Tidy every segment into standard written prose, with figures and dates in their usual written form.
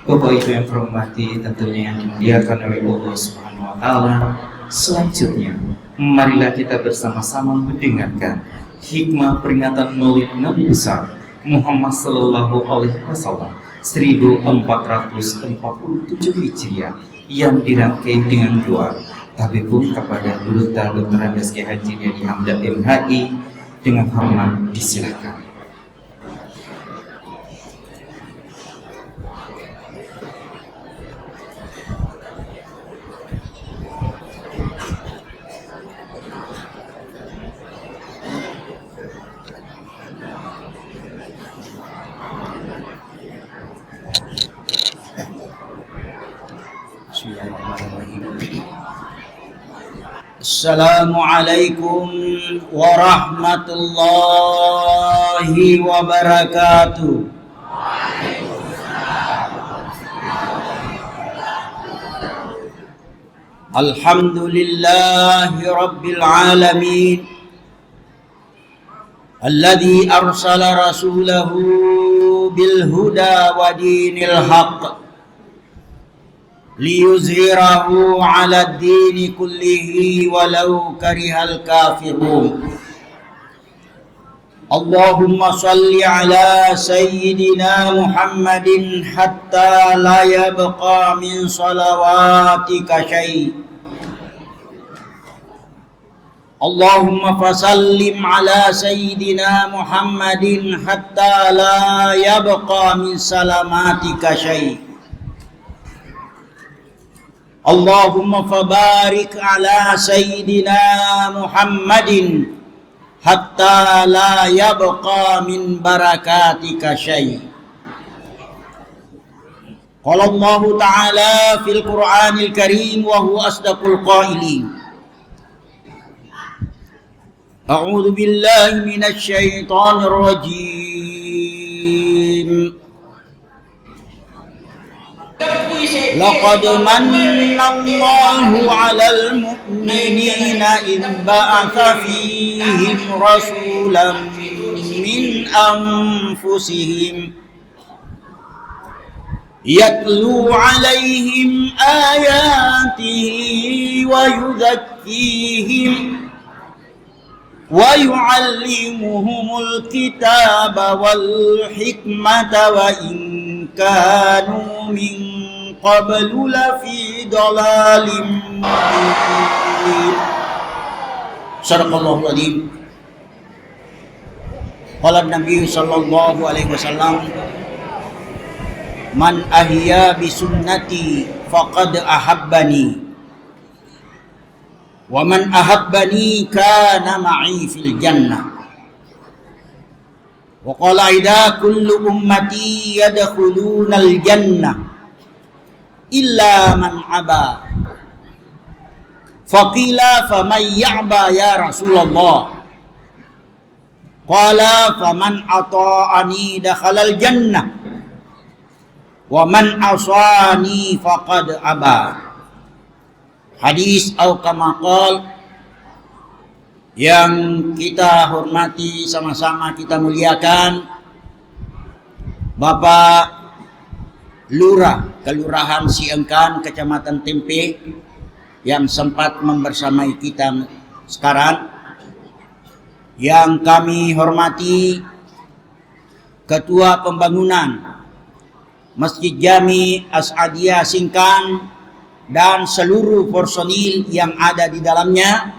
Bapak Ibu yang terhormati, tentunya yang dimuliakan oleh Allah Subhanahu wa taala. Selanjutnya, marilah kita bersama-sama mendengarkan hikmah peringatan Maulid Nabi besar Muhammad sallallahu alaihi wasallam 1447 Hijriah yang dirangkai dengan doa tabibun kepada Duta Dr. Andes Ki Haji Dedi Hamdani MHI. Dengan hormat disilakan. Assalamualaikum warahmatullahi wabarakatuh. Alhamdulillahi rabbil alamin alladzi arsala rasulahu bil huda wa dinil haqq liyuzhirahu ala dini kullihi walau karihal kafirun. Allahumma salli ala sayyidina Muhammadin hatta la yabqa min salawatika syai'. Allahumma fasallim ala sayyidina Muhammadin hatta la yabqa min salamatika syai'. Allahumma fabarik ala sayyidina Muhammadin hatta la yabqa min barakatika syai'. Qala Allah Ta'ala fil Qur'anil Karim wa huwa asdaqul qailin. A'udzu billahi minasy syaithanir rajim. Laqad manna Allahu 'alal mu'minina idh ba'atha fihim rasulan min anfusihim yatlu 'alaihim ayatihi wa yuzakkihim wa yu'allimuhumul kitaba wal hikmata wa in kanu min qablu lafi dhalalim mubin. Sadaqallahu adzim. Qala Nabi sallallahu alaihi wasallam, man ahya bi sunnati faqad ahabbani wa man ahabbani kana ma'i fil jannah. Wa qala ida kullu ummati yadkhuluna al jannah illa man aba. Faqila faman ya'ba ya Rasulullah? Qala faman ata'ani dakhala al jannah wa man asani faqad aba. Hadis atau kama qala yang kita hormati, sama-sama kita muliakan Bapak Lurah Kelurahan Siengkan, Kecamatan Tempe, yang sempat membersamai kita sekarang. Yang kami hormati Ketua Pembangunan Masjid Jami As'adiyah Singkang dan seluruh personil yang ada di dalamnya,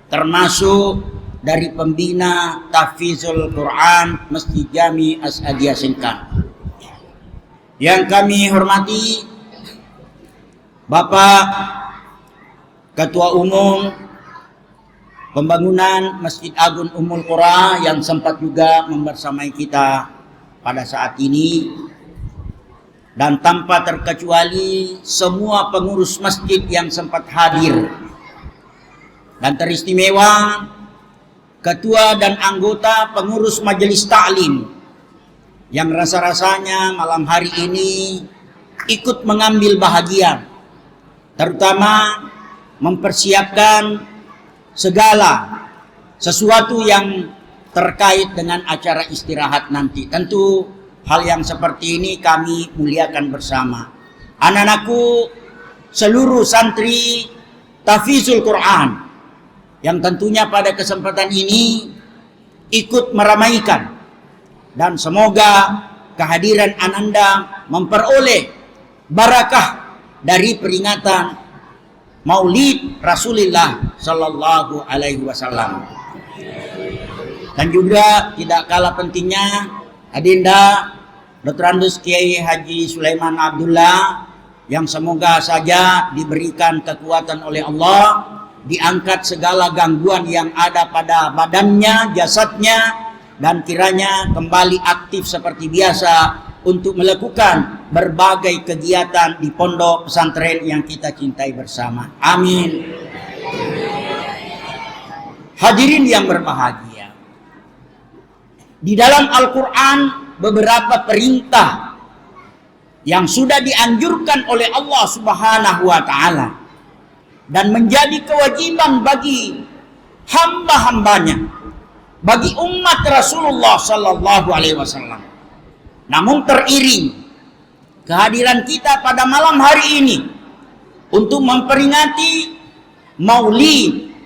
termasuk dari pembina Tahfizul Quran Masjid Jami As'adiyah Singkang. Yang kami hormati Bapak Ketua Umum Pembangunan Masjid Agung Ummul Qura yang sempat juga membersamai kita pada saat ini, dan tanpa terkecuali semua pengurus masjid yang sempat hadir, dan teristimewa ketua dan anggota pengurus majelis taklim yang rasa-rasanya malam hari ini ikut mengambil bahagian, terutama mempersiapkan segala sesuatu yang terkait dengan acara istirahat nanti. Tentu hal yang seperti ini kami muliakan bersama. Anak-anakku seluruh santri Tahfizul Quran yang tentunya pada kesempatan ini ikut meramaikan, dan semoga kehadiran Ananda memperoleh barakah dari peringatan Maulid Rasulullah Sallallahu Alaihi Wasallam. Dan juga tidak kalah pentingnya Adinda Dr. Andus Kiai Haji Sulaiman Abdullah yang semoga saja diberikan kekuatan oleh Allah, diangkat segala gangguan yang ada pada badannya, jasadnya, dan kiranya kembali aktif seperti biasa untuk melakukan berbagai kegiatan di pondok pesantren yang kita cintai bersama. Amin. Hadirin yang berbahagia, di dalam Al-Quran beberapa perintah yang sudah dianjurkan oleh Allah Subhanahu wa Ta'ala dan menjadi kewajiban bagi hamba-hambanya, bagi umat Rasulullah Sallallahu Alaihi Wasallam. Namun teriring kehadiran kita pada malam hari ini untuk memperingati Maulid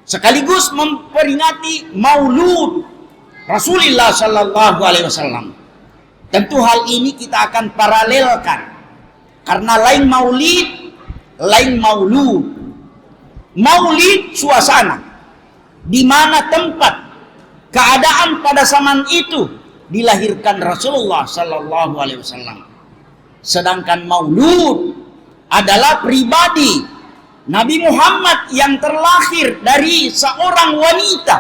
sekaligus memperingati Maulud Rasulullah Sallallahu Alaihi Wasallam. Tentu hal ini kita akan paralelkan karena lain Maulid, lain Maulud. Maulid suasana di mana tempat keadaan pada zaman itu dilahirkan Rasulullah Sallallahu Alaihi Wasallam. Sedangkan Maulud adalah pribadi Nabi Muhammad yang terlahir dari seorang wanita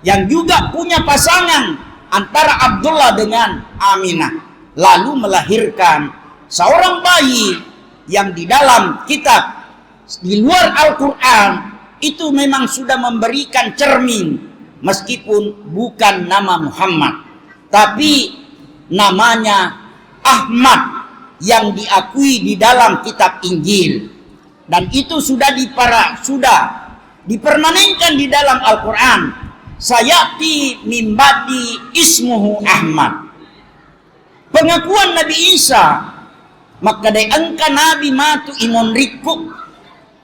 yang juga punya pasangan antara Abdullah dengan Aminah, lalu melahirkan seorang bayi yang di dalam kitab di luar Al-Quran itu memang sudah memberikan cermin, meskipun bukan nama Muhammad, tapi namanya Ahmad yang diakui di dalam kitab Injil, dan itu sudah dipermanenkan di dalam Al-Quran. Sayati mimbadi ismuhu Ahmad. Pengakuan Nabi Isa maka day angka Nabi matu imon rikuk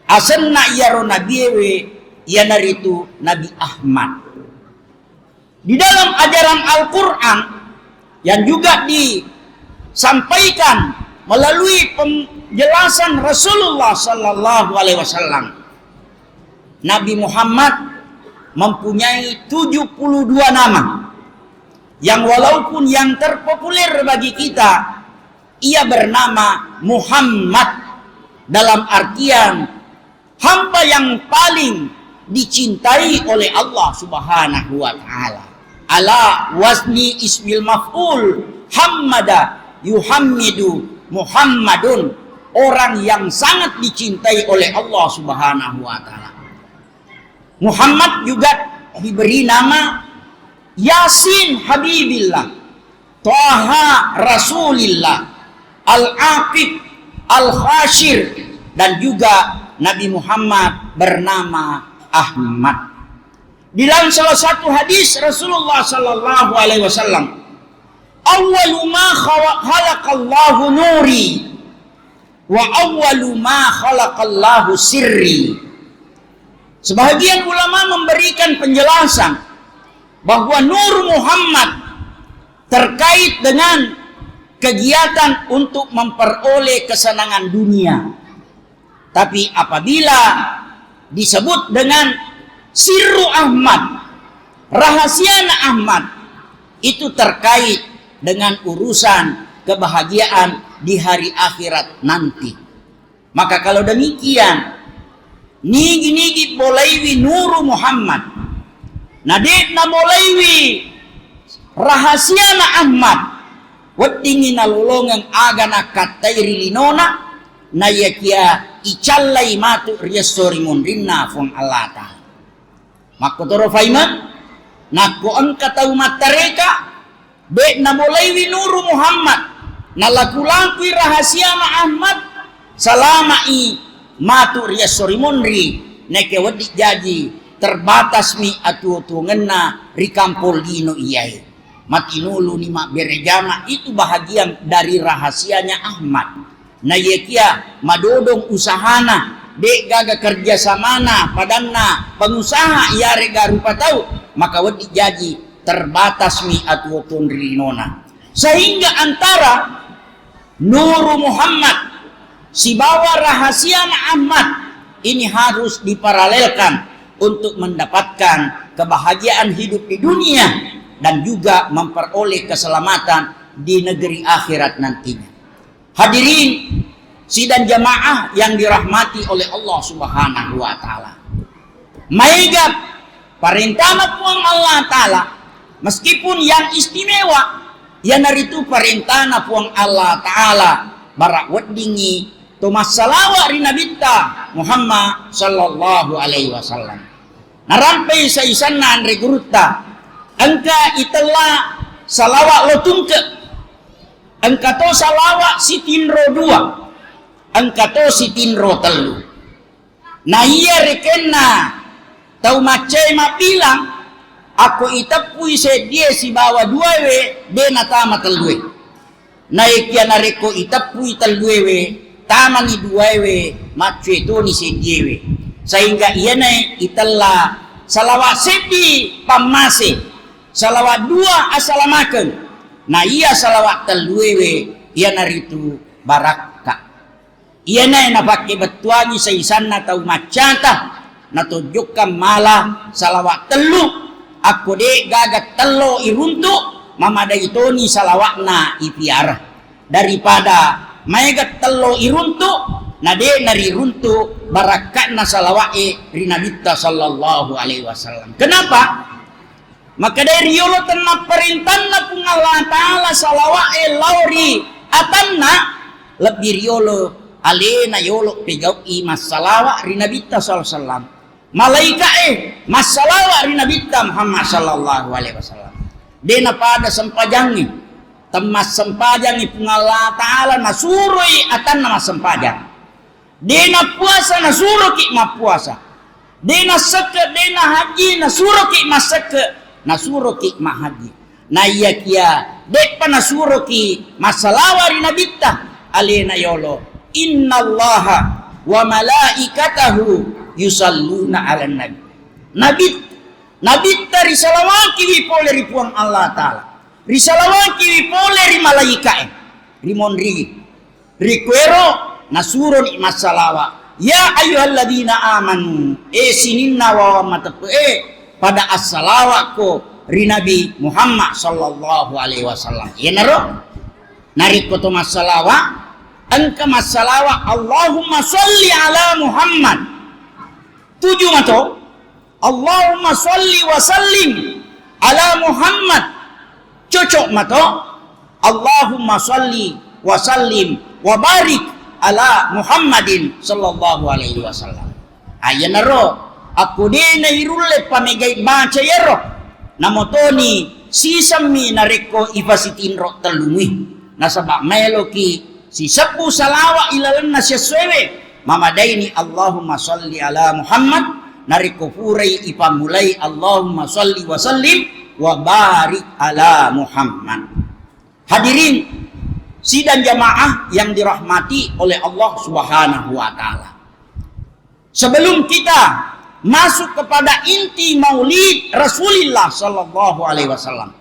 asenna yaro nabiyewe yanaritu Nabi Ahmad. Di dalam ajaran Al-Quran yang juga disampaikan melalui penjelasan Rasulullah Sallallahu Alaihi Wasallam, Nabi Muhammad mempunyai 72 nama yang walaupun yang terpopuler bagi kita ia bernama Muhammad, dalam artian hamba yang paling dicintai oleh Allah Subhanahu wa Ta'ala. Ala wazni ismil maf'ul hammada yuhammidu Muhammadun, orang yang sangat dicintai oleh Allah Subhanahu wa Ta'ala. Muhammad juga diberi nama Yasin Habibillah, Taha Rasulillah, Al-Aqiq, Al-Khashir, dan juga Nabi Muhammad bernama Ahmad. Di dalam salah satu hadis Rasulullah Sallallahu Alaihi Wasallam, awwalu ma khalaqallahu nuri wa awwalu ma khalaqallahu sirri. Sebahagian ulama memberikan penjelasan bahwa Nur Muhammad terkait dengan kegiatan untuk memperoleh kesenangan dunia. Tapi apabila disebut dengan Sirru Ahmad, rahasia Ahmad, itu terkait dengan urusan kebahagiaan di hari akhirat nanti. Maka kalau demikian, nigi bolaiwi Nuru Muhammad, nadik na bolaiwi rahasia na Ahmad, weddingin na lulungang aga na katairi linona na yakia icallay matu riyasori mundrinna fong alata. Makotoro faiman nako ang kataw matareka dek na bolaiwi Nuru Muhammad na laku-laku rahasia na Ahmad salama matu ria sorimondri neke wedi jaji terbatas mi atu ngena rikampol dino iyai. matinulu ni mak berejama, itu bahagian dari rahasianya Ahmad. Na yekia madodong usahana dek gaga kerja samana padanna pengusaha ia rega rupa tahu maka wedi jaji terbatas mi atuopun rinona, sehingga antara Nuru Muhammad si bawa rahasia Ahmad ini harus diparalelkan untuk mendapatkan kebahagiaan hidup di dunia dan juga memperoleh keselamatan di negeri akhirat nantinya. Hadirin sidang jamaah yang dirahmati oleh Allah Subhanahu wa taala. Maigap perintah puang Allah taala meskipun yang istimewa yang itu perintah puang Allah taala barak weddingi Tumas salawat ri nabita Muhammad sallallahu alaihi wasallam. Narampai sa isanan re guruta angka itela salawat lo tungke angka to salawat sitinro 2 angka to sitinro 3. Nah iya rekenna tau macai ma bilang aku itapui sedia si bawa 2 we de natama 3. Naik ya nareko itapui 3 we tamani 2 we macai to ni sedia we, sehingga iya naik italla salawat sedi pamase salawat 2 asalamaken. Nah iya salawat 3 we iya naritu barakka. Iya naik na pakai betuangi seisanna tau macata na tunjukkan malah salawat 3 aku de gagat 3 iruntu mamada itu ni salawatna ipiara daripada maegat 3 iruntu na de nari runtu barakatna salawat rinabita sallallahu alaihi wasallam. Kenapa? Maka dari yolo tenna perintahna pun Allah taala salawat lauri atanna lebih yolo alena yolo pegau mas salawat rinabita sallallahu alaihi wasallam. Malaika mas salawat rinabita Muhammad sallallahu alaihi wasallam. Dena pada sempajangi temas sempajangi pun Allah taala nasurui atanna mas sempajang. Dena puasa nasuruh ki ma puasa. Dena seke dena haji nasuruh ki ma seke nasuruh ki ma haji. Na iya kia dek panasuruh ki masalawat rinabita alena yolo innallaha wa malaikatahu yusalluna ala nabi. Nabi tari salawat ki pole ripuang Allah taala. Risalawat ki pole ri malaika rimon rikwero nasuron masalawat ya ayyuhalladzina amanu sininna wa matape pada as-salawat ko ri Nabi Muhammad sallallahu alaihi wasallam. Ya naro narik ko to masalawat angka masalawat Allahumma sholli ala Muhammad 7 mato Allahumma sholli wa sallim ala Muhammad cocok mato Allahumma sholli wa sallim wa barik ala Muhammadin sallallahu alaihi wasallam. Ayanaro aku de na irulle pamegai baca yero namotoni sisami nareko ifasitin ro telungi nasaba meloki si sepu salawat ilalanna sesuwe mamadaini Allahumma sholli ala Muhammad nareko furai ipamulai Allahumma sholli wa sallim wa barik ala Muhammad. Hadirin sidang jamaah yang dirahmati oleh Allah Subhanahu wa taala. Sebelum kita masuk kepada inti maulid Rasulullah sallallahu alaihi wasallam,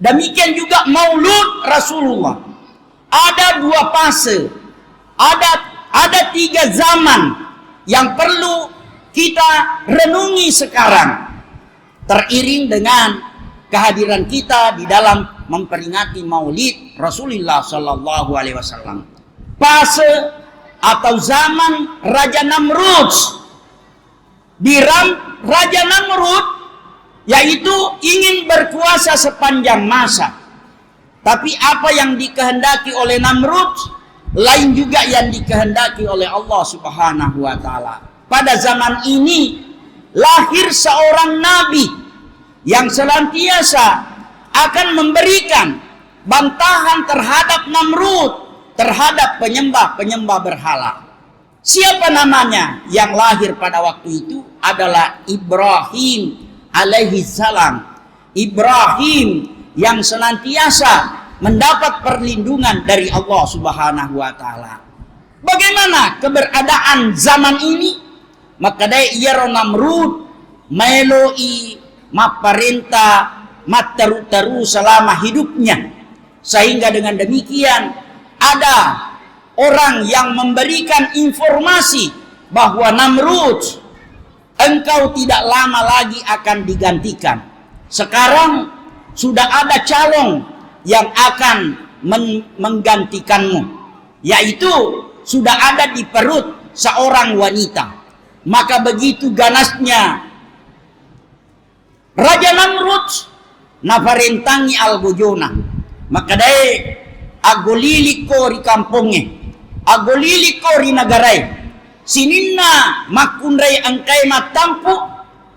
demikian juga maulud Rasulullah, ada 2 fase, ada 3 zaman yang perlu kita renungi sekarang, teriring dengan kehadiran kita di dalam memperingati maulid Rasulullah sallallahu alaihi wasallam. Fase atau zaman Raja Namrud. Raja Namrud yaitu ingin berkuasa sepanjang masa. Tapi apa yang dikehendaki oleh Namrud lain juga yang dikehendaki oleh Allah Subhanahu wa taala. Pada zaman ini lahir seorang nabi yang senantiasa akan memberikan bantahan terhadap Namrud, terhadap penyembah-penyembah berhala. Siapa namanya? Yang lahir pada waktu itu adalah Ibrahim alaihi salam. Ibrahim yang senantiasa mendapat perlindungan dari Allah Subhanahu wa taala. Bagaimana keberadaan zaman ini? Maka dai ia Namrud meloi maparenta mataru-taru selama hidupnya, sehingga dengan demikian ada orang yang memberikan informasi bahwa Namrud, engkau tidak lama lagi akan digantikan. Sekarang sudah ada calon yang akan menggantikanmu, yaitu sudah ada di perut seorang wanita. Maka begitu ganasnya Raja Namrud naparentangi albojona, maka dai agoliliko ri kampungnya, agoliliko ri nagarai, sininna makundrai angkai matampu,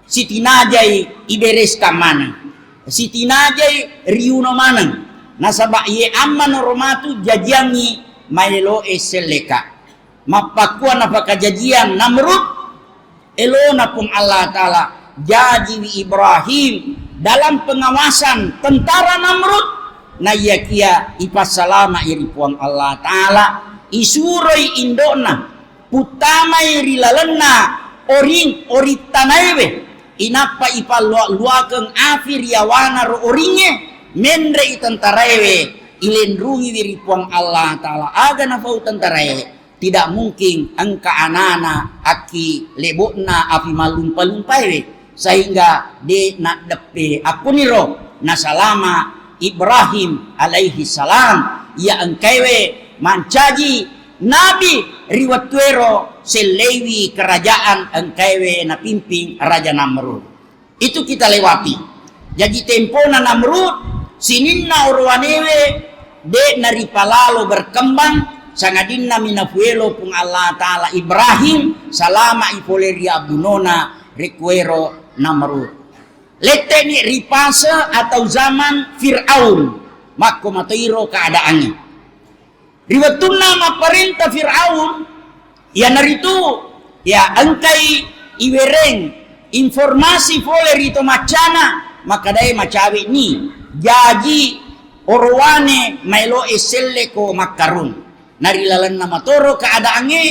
sitinajai iberes kamana, sitinajai riuno manang, nasaba ye amman romatu jajangi maelo eseleka, mapakua napakajajian Namrud elona pun Allah Ta'ala jadi Ibrahim dalam pengawasan tentara Namrud na yakia ipasalama iripuang Allah Ta'ala isuroi indona putamai rilalena oring oritanaiwe inapa ipalua-luakeng afir yawana ro oringe mendre itantaraiwe ilendrungi wiripuang Allah Ta'ala aga nafau tantaraiwe. Tidak mungkin engka anana aki lebokna api malumpa-lumpai sehingga de nak depe akuniro nasalama Ibrahim alaihi salam ya engkewe mancaji nabi riwatuero selewi kerajaan engkewe na pimping Raja Namrud. Itu kita lewati. Jadi tempo na Namrud sininna urwanewe de naripalalo berkembang sangadinna minafuelo pung Allah Ta'ala Ibrahim salama ipoleri abunona requero Namrud. Lete ni ripasa atau zaman Fir'aun mako matoiro keadaannya. Riwatuna maparenta Fir'aun ya naritu ya engkai iwereng informasi poleri to macana maka dai macawi ni jaji orwane mailo eselle ko makarun. Narilalan nama toro keadaannya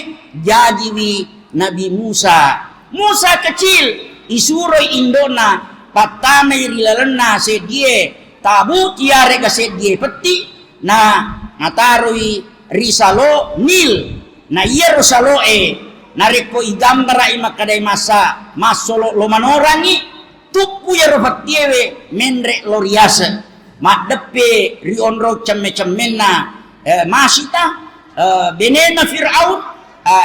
jadiwi Nabi Musa. Musa kecil isuroi indona patame rilalana sedie tabut ya rega sedie peti na nataroi risalo nil na iya risalo nareko igambara imakadai masa masolo lo manorangi tupu ya rofatiewe mendre loriasa madepe rionro cemme-cemmena masita benena Fir'aun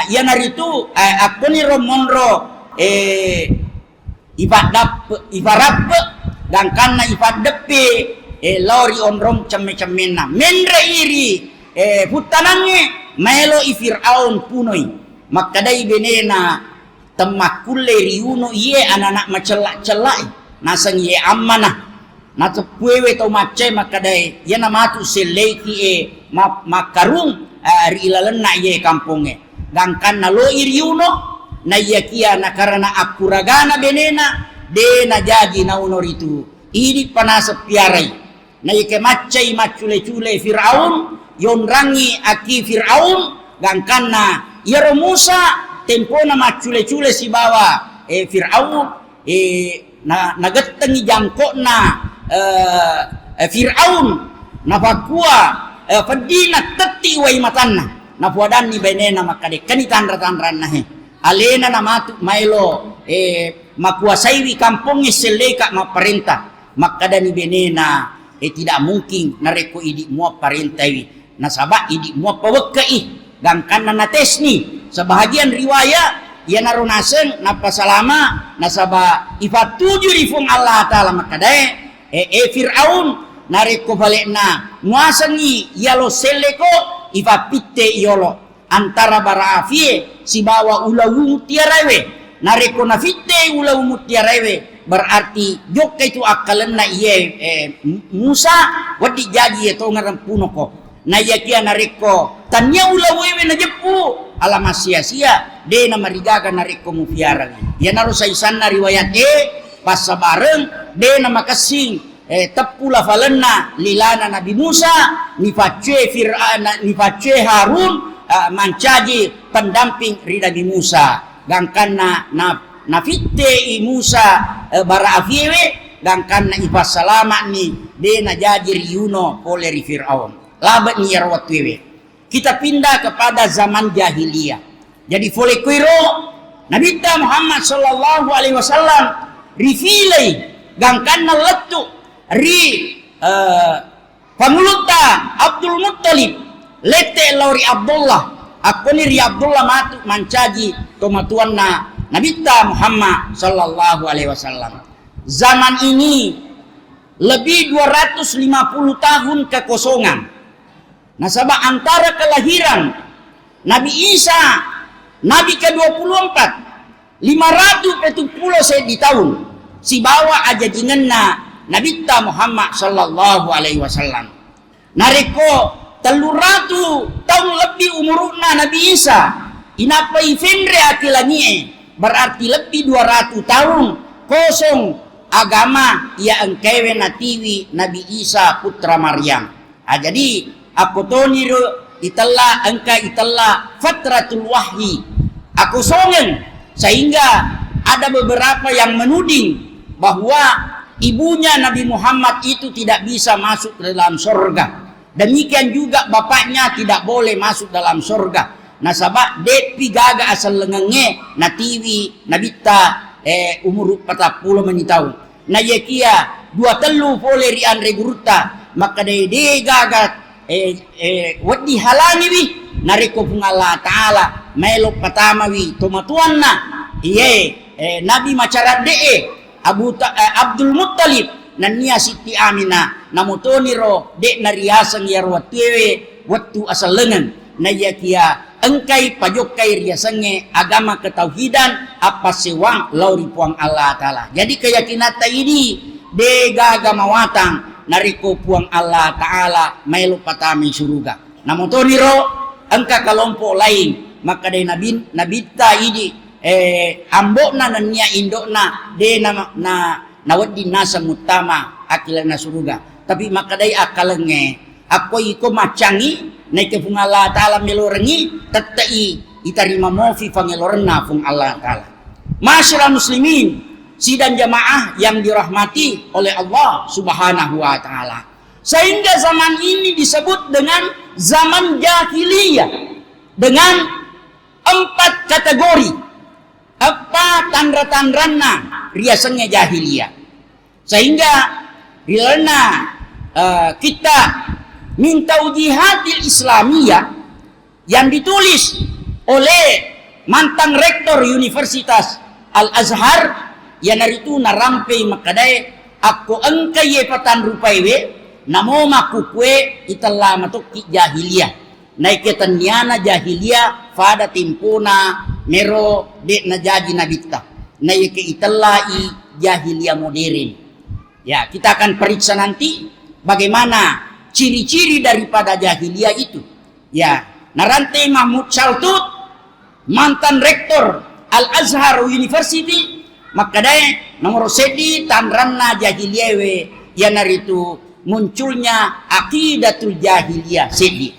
yang naritu aku ni romonro ibarap dan karena ibadepe lori onrom cemme-cemmena mendre iri putanange melo i Fir'aun punoi makadai benena temakule riuno iye anak-anak macelak-celak nasang iye amanah natapuewe to mace makadai yana matu seleki makarung rilalan na iye kampunge gangkan na lo iriuno na yakia na karena akuragana benena de na jadi na unor itu ini panasa piarai na yake macai macule-cule Fir'aun yon rangi aki Fir'aun gangkan na yaro Musa tempo na macule-cule si bawa Fir'aun na nagetengi jangkok na Fir'aun na pakua padina teti wai matanna na puadan ni benena makade kani tandra-tandran na alena na matu mailo makuasai wi kampung seleka maparenta makada ni benena tidak mungkin nareko idi mua parenta wi nasaba idi mua pawekai gangkan na tesni sebahagian riwayat ya narunasen napa salama nasaba ifatuju rifung Allah Ta'ala makadae Fir'aun nareko balekna muasangi yalo seleko ifapitte yolo antara bara afie si bawa ulawu tiarawe nareko nafitte ulawu tiarawe berarti jokka itu akalenna iye Musa wadi jadi to ngaran punoko na yakia nareko tanya ulawu na jepu alama sia-sia de na marigaga nareko mufiara ya narusai sanna riwayat pas bareng de na makasing tepula falenna lilana Nabi Musa ni face Harun mancaji pendamping ri Nabi Musa gangkanna na fitte i Musa bara afiewe gangkanna ipas salama ni de na jadi riuno oleh ri Fir'aun labat ni yarwat wewe. Kita pindah kepada zaman jahiliyah. Jadi foleh kuiro Nabi Muhammad sallallahu alaihi wasallam rifilai gangkanna letu ri panguluta Abdul Muttalib lete lauri Abdullah aku ni ri Abdullah matu mancaji tomatuanna Nabi Muhammad sallallahu alaihi wasallam. Zaman ini lebih 250 tahun kekosongan. Nasabah antara kelahiran Nabi Isa Nabi ke-24 570 di tahun si bawa aja jingenna Nabi Muhammad sallallahu alaihi wasallam. Nareko 300 tahun lebih umurna Nabi Isa. Inapa ifendre akilanie berarti lebih 200 tahun kosong agama ya engkewe natiwi Nabi Isa putra Maryam. Jadi aku toniru italla engka italla fatratul wahyi. Aku songen sehingga ada beberapa yang menuding bahwa ibunya Nabi Muhammad itu tidak bisa masuk ke dalam surga. Demikian juga bapaknya tidak boleh masuk dalam surga. Nasabah depi gaga asal lengenge natiwi nabita umur 40 menitau. Na yekia dua telu boleh rian reguruta maka de gaga wadi halangi wi nariko pung Allah Ta'ala melok patama wi tomatuanna iye Nabi macara Abdul Muttalib nania Siti Aminah namutoniro de nariasang yarwatewe waktu asal lengan na yakia engkai pajokai riasange agama ketauhidan apa sewang lauri puang Allah Ta'ala. Jadi keyakinata ini de agama watang nariko puang Allah Ta'ala melu patami surga. Namun toniro engka kelompok lain maka de nabita ini ambokna nania indokna de na wadi nasa mutama akilana surga. Tapi maka de akalenge ako iko macangi naik ke fung Allah Ta'ala melorengi tetai itarima mofi pangelorna fung Allah Ta'ala. Masyarakat muslimin sidang jamaah yang dirahmati oleh Allah Subhanahu wa Ta'ala. Sehingga zaman ini disebut dengan zaman jahiliyah dengan 4 kategori. Apa tanda-tandana riasannya jahiliyah. Sehingga rilana kita minta ujihatil Islamiyah yang ditulis oleh mantan rektor Universitas Al-Azhar yang dari itu narampe makadai aku engkai patan rupaiwe namo makukwe italla matuki jahiliyah naik ketanyana jahiliyah pada timpuna nero de najaji nabita naik ke itallai jahiliyah modern. Ya, kita akan periksa nanti bagaimana ciri-ciri daripada jahiliyah itu. Ya, narante Mahmud Shaltut mantan rektor Al-Azhar University makadai nomor sedi tanranna jahiliyah we yanar itu munculnya akidatul jahiliyah sedi.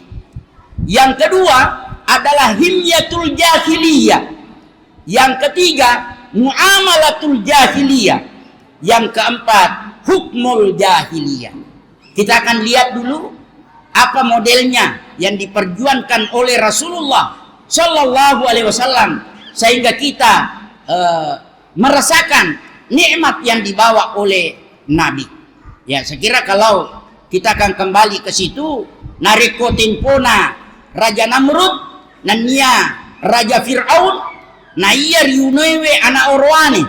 Yang kedua adalah himyatul jahiliyah. Yang ketiga muamalatul jahiliyah. Yang keempat hukmul jahiliyah. Kita akan lihat dulu apa modelnya yang diperjuangkan oleh Rasulullah Shallallahu Alaihi Wasallam sehingga kita merasakan nikmat yang dibawa oleh Nabi. Ya, saya kira kalau kita akan kembali ke situ, nariko timpona Raja Namrud, nania Raja Fir'aun, na iya riunewe anak orwane,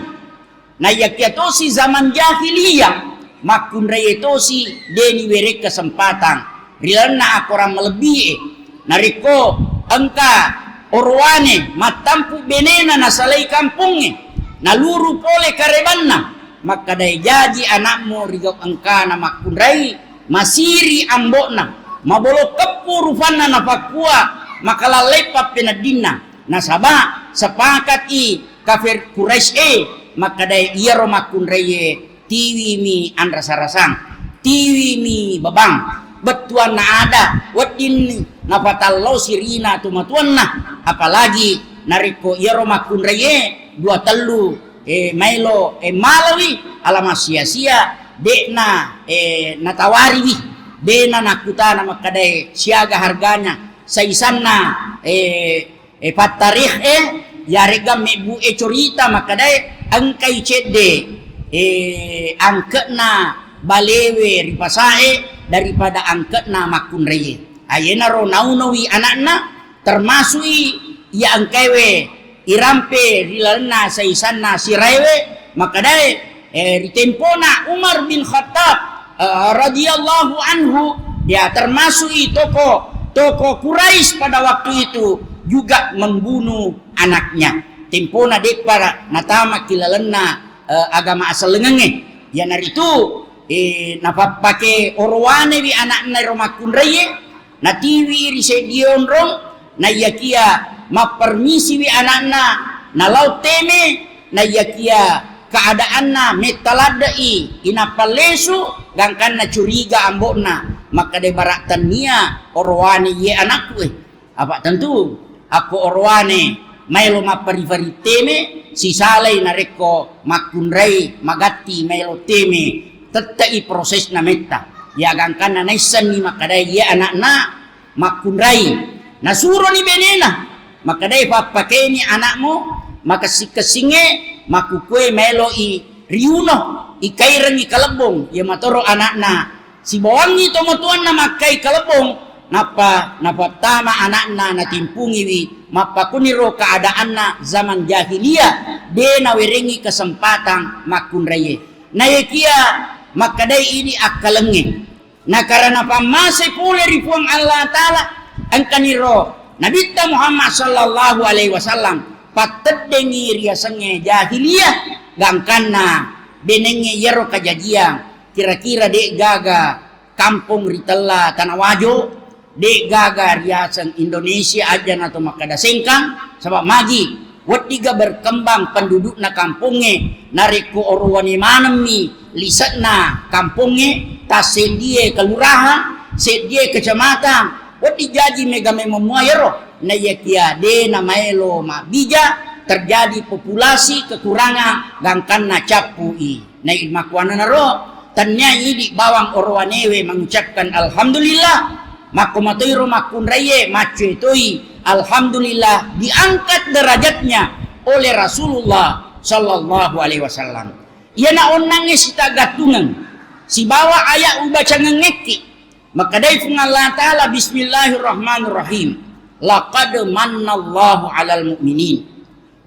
na yakiatosi zaman jahiliyah, makun rayetosi deni were kesempatan, rilana akorang melebihi, nariko engka orwane matampu benena nasalai kampungnya, naluru pole karebanna, maka dai jaji anakmu rigau engka na makun rai masiri ambokna, mabolo kepurufana na pakua makala lepa penadina, nasaba sepakat i kafir Quraisy maka dai iya romakun rai tiwi mi andra sarasang. tiwi mi babang betuan na ada wadin na patallo sirina tumatuan na apalagi nariko yero makun reye dua telu mailo malawi alama sia-sia de na natawari wi de na nakuta na makadai siaga harganya sa isan na patarikh yarega mebu corita makadai angkai cede angke na balewe ripasae daripada angke na makun reye ayena ro naunawi anakna termasuk ia angkewe irampe rilalna saisanna sirewe makadai ritempona Umar bin Khattab radhiyallahu anhu dia termasuk toko Quraisy pada waktu itu juga membunuh anaknya tempona dek para natama kilalana agama asal lengenge ya naritu napapake orwane wi anakna romakun reye natiwi risedion rong na yakia mapermisi wi anakna na laut teme na yakia keadaanna metaladai inapalesu gangkan na curiga ambona maka de baratan nia orwane ye anakku apa tentu aku orwane mailo maparivari teme si salai nareko makunrai magati mailo teme tetai proses na meta ya gangkan na naisan ni makadai ye anakna makunrai nasuro ni benena makadai papake ni anakmu makasikesinge makukue melo i riuno ikairang i kalebong ya matoro anakna si bawangi tomotuan na makai kalebong napatama anakna natimpungi wi mapakuniro keadaanna zaman jahiliyah de nawerengi kesempatan makunraye nayekia makadai ini akalenge na karena pamase pule ripuang Allah Ta'ala angkaniro Nabi Muhammad sallallahu alaihi wasallam patedengi riasange jahiliyah gangkana benenge yero kajajian kira-kira dek gaga kampung ritella tanah wajo dek gaga riasan Indonesia aja atau makada sengkang sebab magi wadiga berkembang penduduk na kampunge nariku orwani manemi lisatna kampunge tasedie kelurahan sedie kecamatan wadi jaji megame memuayero na yakia de na maelo mabija terjadi populasi kekurangan gangkan na capui na ilmakwana naro tanya di bawang orwanewe mengucapkan alhamdulillah makumatoiro makunraye macetoi alhamdulillah diangkat derajatnya oleh Rasulullah sallallahu alaihi wasallam ia na onange sita gatungan si bawa ayat ubaca ngengeki maka dai fung Allah Ta'ala bismillahirrahmanirrahim laqad mannallahu 'alal mu'minin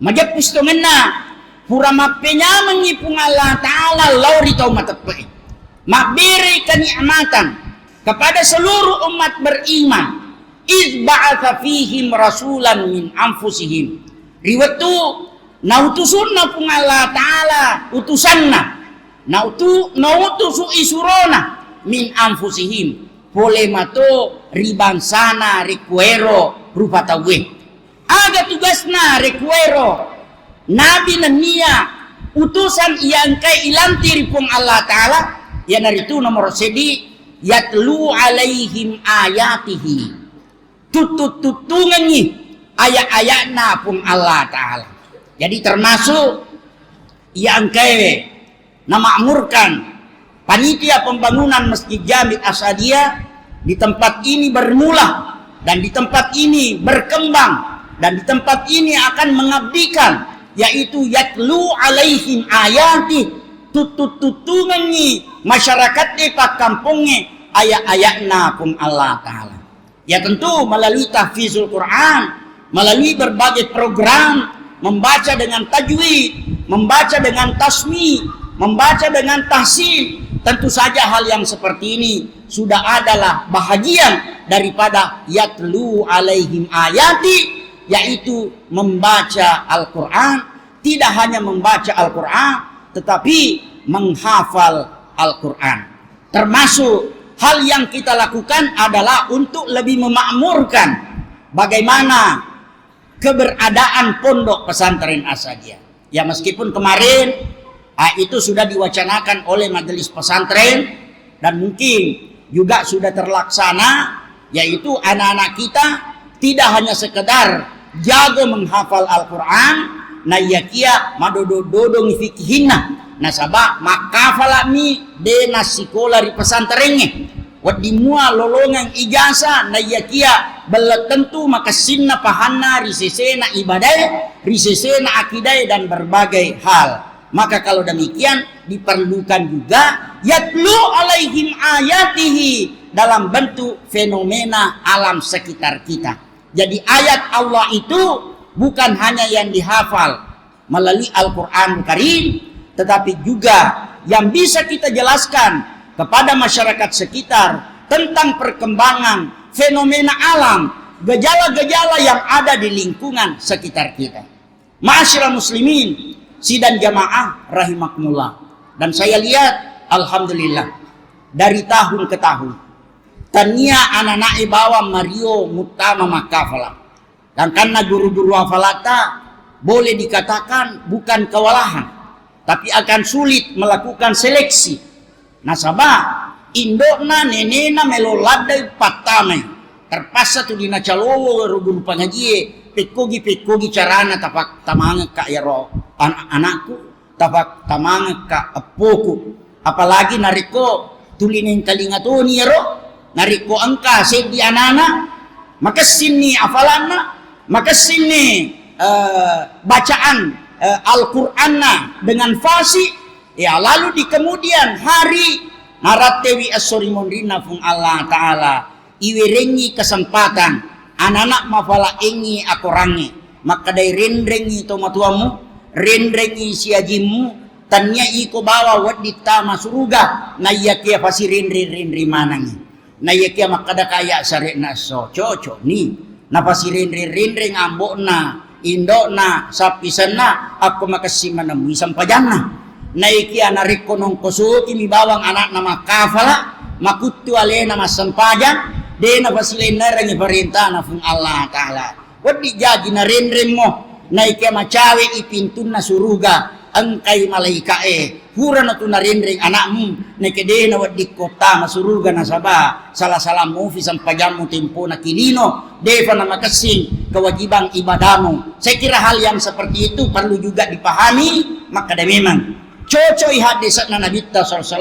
majapus to menna pura mapenya mengipung Allah Ta'ala lauri tau matepe mabiri kenikmatan kepada seluruh umat beriman iz ba'atha fihim rasulan min anfusihim riwatu nautusunna pung Allah Ta'ala utusanna nautusu isurona min anfusihim pole mato ribansana requero rupa tawe aga tugasna requero nabi nania utusan yang kai ilanti ripung Allah Ta'ala ya naritu nomor sedi yatlu alaihim ayatihi tutungannya ayat-ayatna pung Allah Ta'ala jadi termasuk yang kai namakmurkan panitia pembangunan Masjid Jami Asadiyah di tempat ini bermula dan di tempat ini berkembang dan di tempat ini akan mengabdikan yaitu yatlu alaihim ayati tutungannya masyarakat di pak kampungnya ayat-ayatna pun Allah Ta'ala ya tentu melalui tahfizul Quran melalui berbagai program membaca dengan tajwid membaca dengan tasmi membaca dengan tahsin tentu saja hal yang seperti ini sudah adalah bahagian daripada yatlu alaihim ayati yaitu membaca Al-Quran tidak hanya membaca Al-Quran tetapi menghafal Al-Quran termasuk hal yang kita lakukan adalah untuk lebih memakmurkan bagaimana keberadaan pondok pesantren Asadiyah ya meskipun kemarin itu sudah diwacanakan oleh majelis pesantren dan mungkin juga sudah terlaksana, yaitu anak-anak kita tidak hanya sekedar jago menghafal Al-Quran, na yakia madodododong fikihina, nasaba makafalami dena sikola di pesantrennya, wadi mua lolongan ijazah na yakia belum tentu maka sinna pahanna risesena ibadah, risesena akidah dan berbagai hal. Maka kalau demikian diperlukan juga yatlu alaihim ayatihi dalam bentuk fenomena alam sekitar kita. Jadi ayat Allah itu bukan hanya yang dihafal melalui Al-Quran Karim, tetapi juga yang bisa kita jelaskan kepada masyarakat sekitar tentang perkembangan fenomena alam, gejala-gejala yang ada di lingkungan sekitar kita. Ma'asyiral muslimin, sidang jamaah rahimakumullah. Dan saya lihat alhamdulillah dari tahun ke tahun tania anak-anak bawa Mario Mutama Makafala. Dan karena guru-guru hafalata boleh dikatakan bukan kewalahan, tapi akan sulit melakukan seleksi. Nasabah indokna nenena meloladai patame terpaksa tu dina calowo guru pengaji pekogi carana tapak tamanga ka yaro anakku, tapak tamanga ka apoku, apalagi nariko tulinin kalingatoni yaro, nariko angka sedi anana, maka sini afalanna, maka sini bacaan Al-Qur'anna dengan fasih, ya lalu di kemudian hari naratewi as-sorimondrina fung Allah Ta'ala iwirengi kesempatan anak-anak mafala engi akorangi, maka dari rendrengi tomatuamu, rendrengi siajimu, tanya iko bawa wadita masuruga, nayakia pasi rendri manangi, nayakia makada kaya sare naso, cocok ni, napasi rendri ngambokna, indokna, sapisana, aku makasih menemui sampajana, nayakia nariko nong kosuki mi bawang anak nama kafala, makutu alena mas sampajan. Dena pasilena rangi perintah na fung Allah Ta'ala. Wadi jadi na renrem mo na ike macawe ipintun na suruga angkay malaikae. Hura na tu na renreng anakmu na ike dena wadi kota masuruga na saba. Salah-salah mo fisang pajamu tempo na kilino. Deva na makasing kewajibang ibadamu. Saya kira hal yang seperti itu perlu juga dipahami. Maka memang cocoy hadis na Nabi SAW.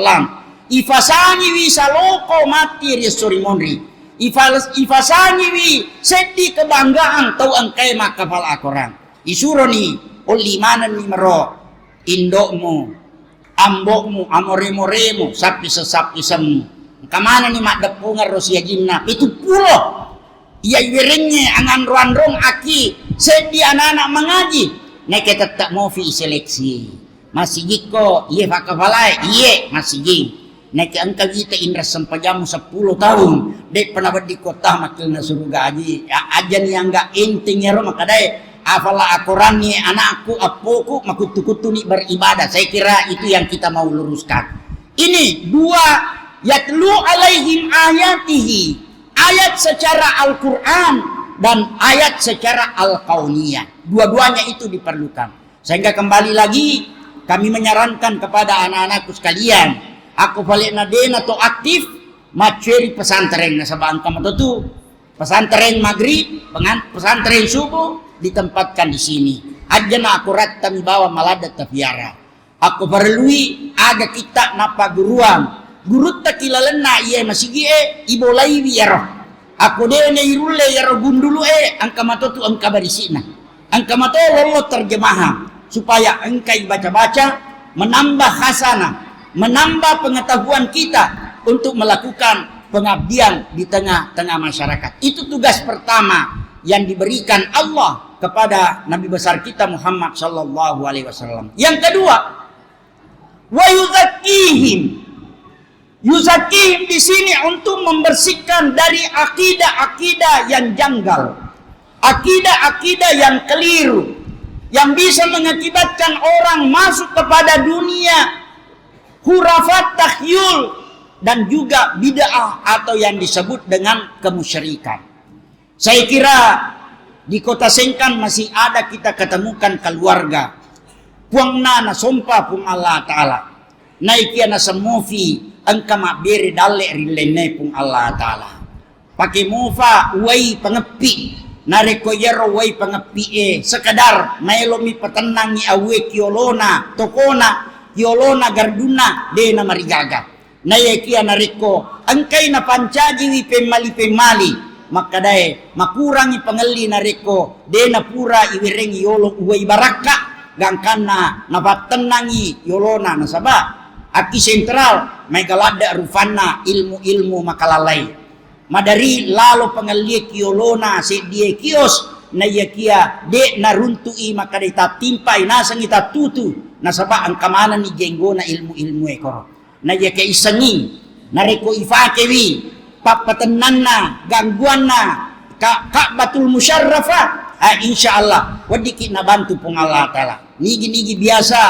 Ifasani wisaloko mati risuri monri. Ifasanyi wi seti kebanggaan tau angkai makafal akoran isuroni olimanan ni mero indokmu ambokmu amoremo sapi sesapi semu kamana ni mak depungar rosia jinna itu pulo iya wirengnya angan ruandrong aki seti anak-anak mengaji neke tetap mau fi seleksi masih jiko iya fakafalai iya masih jing nek angka kita indra sempajamu 10 tahun dek pernah di kota makilna surga aji ajan yang enggak inting ya maka dai afala akorani anakku apoku makutu-kutu ni beribadah. Saya kira itu yang kita mau luruskan. Ini dua yatlu alaihim ayatihi, ayat secara Al-Qur'an dan ayat secara Al-Kauniyah. Dua-duanya itu diperlukan. Sehingga kembali lagi kami menyarankan kepada anak-anakku sekalian, aku balik nadena to aktif maceri pesantren na sabang kamatotu pesantren maghrib pesantren subuh ditempatkan di sini aja na aku ratta mi bawa maladat tafiara aku perlui ada kita napa guruan gurut ta kilalena iye masigi ibolai wiaro aku dene irulle yaro gundulu angka matotu angka barisina angka mato lolo terjemahan supaya engkai baca-baca menambah hasanah, menambah pengetahuan kita untuk melakukan pengabdian di tengah-tengah masyarakat. Itu tugas pertama yang diberikan Allah kepada Nabi besar kita Muhammad sallallahu alaihi wasallam. Yang kedua, wa yuzakkihim. Yuzakkihim di sini untuk membersihkan dari akidah-akidah yang janggal, akidah-akidah yang keliru, yang bisa mengakibatkan orang masuk kepada dunia khurafat takhyul dan juga bid'ah atau yang disebut dengan kemusyrikan. Saya kira di kota Sengkan masih ada kita ketemukan keluarga puang nana sompa pung Allah Ta'ala naikia na semofi angka makbere dalle rilene pung Allah Ta'ala. Pakai mufa wai pengepi nareko yero wai pengepi sekadar maelomi petenangi awe kiolona tokona kiolona garduna de na marigaga na yekia nareko angkai na pancaji wi pemali makadae makurangi pengeli nareko de na pura iwirengi yolo uwai baraka gangkana na patenangi yolona nasaba aki sentral megalada rufana ilmu makalalai madari lalo pengelie kiolona se die kios na yakia de naruntui maka dita timpai nasang ita tutu nasaba ang kamana ni jenggo na ilmu ekor na yake isangi nareko ifakewi papatenanna gangguanna ka batul musyarrafa insyaallah wadiki nabantu pung Allah Ta'ala nigi biasa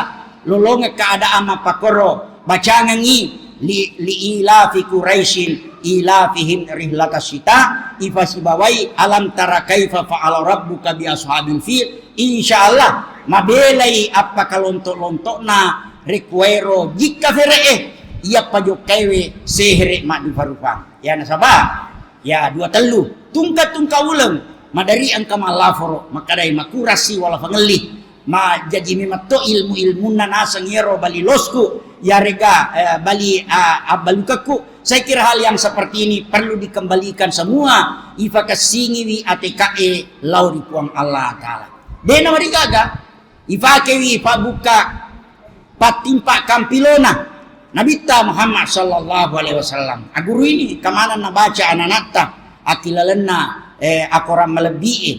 lolonge keadaan mapakoro bacangangi li ilafi Quraisyin ilafihim rihlatas syita ifasibawai alam tara kaifa fa'ala rabbuka bi ashabil fil insyaallah mabelai apa kalontok-lontokna requero jika feree ia pajokewe sehre madu farufang ya nasaba ya dua telu tungka uleng madari angka malaforo makadai makurasi wala fangeli ma jadi mimatto ilmu nasang yero bali losku ya rega bali abalukaku. Saya kira hal yang seperti ini perlu dikembalikan semua ifa kasingiwi atke lauri puang Allah Ta'ala dena marigaga ifa kewi ifa buka patimpa kampilona nabita Muhammad sallallahu alaihi wasallam aguru ini kamana nabaca ananatta akilalena akoram melebihi